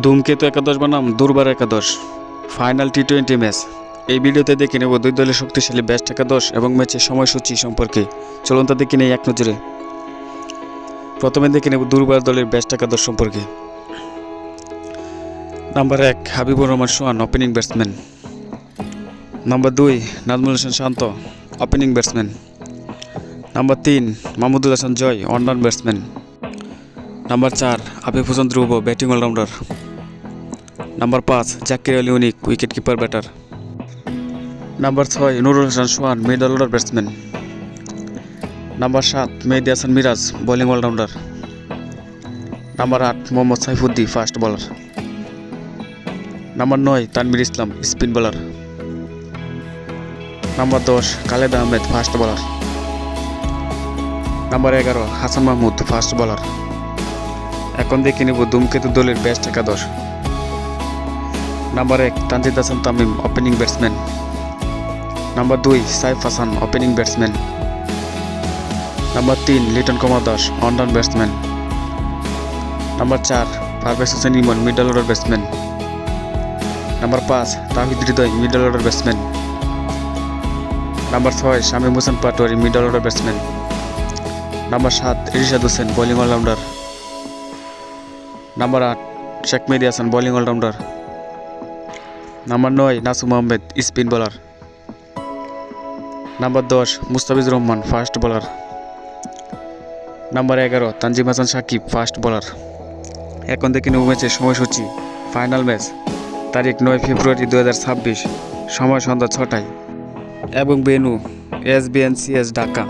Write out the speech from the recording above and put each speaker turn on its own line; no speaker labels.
ধূমকেতু একাদশ বনাম দুর্বার একাদশ ফাইনাল টি-20 ম্যাচ। এই ভিডিওতে দেখে নেব দুই দলের শক্তিশালী বেস্ট একাদশ এবং ম্যাচের সময়সূচি সম্পর্কে। চলুন তা দেখে নেই এক নজরে। প্রথমে দেখে নেব দুর্বার দলের বেস্ট একাদশ সম্পর্কে। Number 1 Habibur Rahman Sohan, opening batsman. Number 2 Najmul Hossain Shanto, opening batsman. Number 3 Mahmudul Hasan Joy, one down batsman. Number 4 Afif Hossain Dhruba, batting all rounder. Number 5 Jaker Ali Anik, wicket keeper batter. Number 6 Nurul Hasan Sohan, middle order batsman. Number 7 Mehidy Hasan Miraz, bowling all rounder. Number 8 Mohammad Saifuddin, fast bowler. Number 9 Tanvir Islam, spin bowler. Number 10 Khaled Ahmed, fast bowler. Number 11 Hasan Mahmud, fast bowler. এখন দেখে নেব ধূমকেতু দলের best একাদশ। Number 1 Tanzid Hasan Tamim, opening batsman. Number 2 Saif Hasan, opening batsman. Number 3 Liton Kumar Das, one down batsman. Number 4 Parvez Hossain Emon, middle order batsman. Number 5 Towhid Hridoy, middle order batsman. Number 6 Shamim Hossain Patwari, middle order batsman. Number 7 Rishad Hossain, bowling all rounder. Number 8 Sheikh Mehedi Hasan, bowling all rounder. Number 9 Nasum Ahmed, spin bowler. Number 10 Mustafizur Rahman, fast bowler. Number 11 Tanzim Hasan Sakib, fast bowler. এখন দেখে নেব ম্যাচের সময়সূচি। Final match তারিখ 9 ফেব্রুয়ারি 2026, সময় সন্ধ্যা 6টায় এবং venue SBNCS Dhaka.